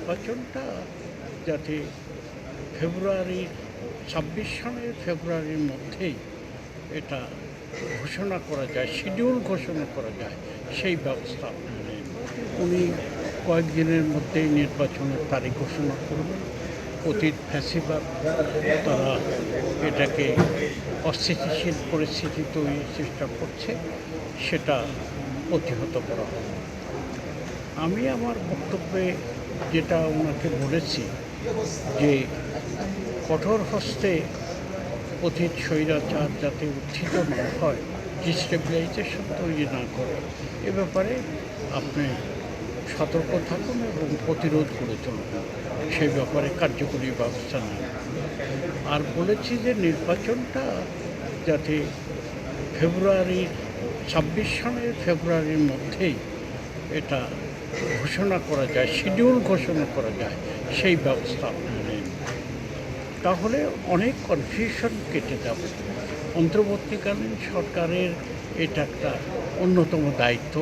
নির্বাচনটা যাতে ফেব্রুয়ারির ২৬ সনের ফেব্রুয়ারির মধ্যেই এটা ঘোষণা করা যায়, শিডিউল ঘোষণা করা যায়, সেই ব্যবস্থা আপনি নেন। উনি কয়েকদিনের মধ্যেই নির্বাচনের তারিখ ঘোষণা করবেন। অতীত ফ্যাসিবাদ তারা এটাকে অস্থিতিশীল পরিস্থিতি তৈরির চেষ্টা করছে, সেটা প্রতিহত করা হবে। আমি আমার বক্তব্যে যেটা ওনাকে বলেছি যে কঠোর হস্তে অতীত স্বৈরাচার যাতে উত্থিত না হয়, ডিস্টেবিলাইজেশন তৈরি না করে, এ ব্যাপারে আপনি সতর্ক থাকুন এবং প্রতিরোধ করে চলুন, সেই ব্যাপারে কার্যকরী ব্যবস্থা নেন। আর বলেছি যে নির্বাচনটা যাতে ফেব্রুয়ারির ২৬ সনের ফেব্রুয়ারির মধ্যেই এটা ঘোষণা করা যায়, শিডিউল ঘোষণা করা যায়, সেই ব্যবস্থা আপনি নেন। তাহলে অনেক কনফিউশন কেটে যাবে। অন্তর্বর্তীকালীন সরকারের এটা একটা অন্যতম দায়িত্ব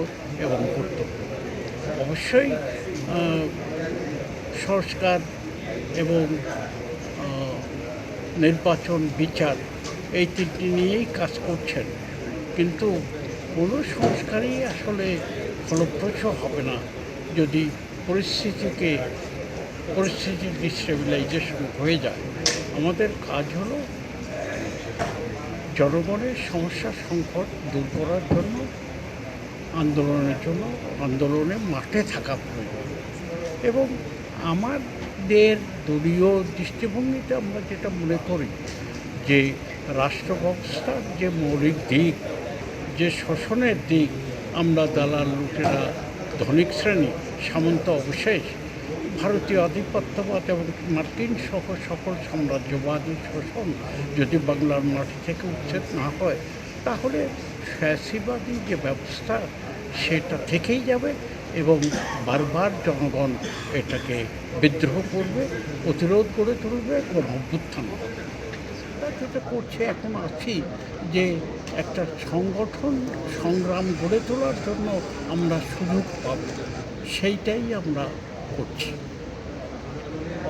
এবং কর্তব্য। অবশ্যই সংস্কার এবং নির্বাচন, বিচার, এই তিনটি নিয়েই কাজ করছেন, কিন্তু কোনো সংস্কারই আসলে ফলপ্রসূ হবে না যদি পরিস্থিতির ডিস্টেবিলাইজেশন হয়ে যায়। আমাদের কাজ হলো জনগণের সমস্যা সংকট দূর করার জন্য, আন্দোলনে মাঠে থাকা প্রয়োজন। এবং আমাদের দলীয় দৃষ্টিভঙ্গিতে আমরা যেটা মনে করি যে রাষ্ট্র ব্যবস্থার যে মৌলিক দিক, যে শোষণের দিক, আমরা দালাল লুটেরা, ধনিক শ্রেণী, সামন্ত অবশেষ, ভারতীয় আধিপত্যবাদ এবং মার্কিন সহ সকল সাম্রাজ্যবাদী শোষণ যদি বাংলার মাটি থেকে উচ্ছেদ না হয়, তাহলে ফ্যাসিবাদী যে ব্যবস্থা সেটা থেকেই যাবে এবং বারবার জনগণ এটাকে বিদ্রোহ করবে, প্রতিরোধ করে তুলবে এবং অভ্যুত্থান করবে। যেটা করছে এখন আছি যে একটা সংগ্রাম গড়ে তোলার জন্য আমরা সুযোগ পাব, সেইটাই আমরা করছি।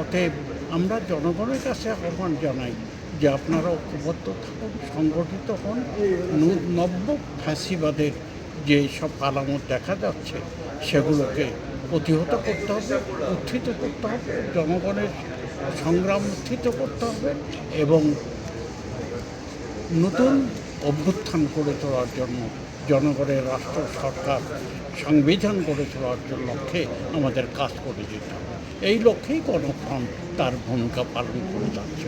অতএব আমরা জনগণের কাছে আহ্বান জানাই যে আপনারা ঐক্যবদ্ধ থাকুন, সংগঠিত হন। নব্য ফ্যাসিবাদের যে সব আলামত দেখা যাচ্ছে সেগুলোকে প্রতিহত করতে হবে, উত্থিত করতে হবে, জনগণের সংগ্রাম উত্থিত করতে হবে এবং নতুন অভ্যুত্থান গড়ে তোলার জন্য, জনগণের রাষ্ট্র, সরকার, সংবিধান গড়ে তোলার লক্ষ্যে আমাদের কাজ করে যেতে হবে। এই লক্ষ্যেই গণফ্রন্ট তার ভূমিকা পালন করে যাচ্ছে।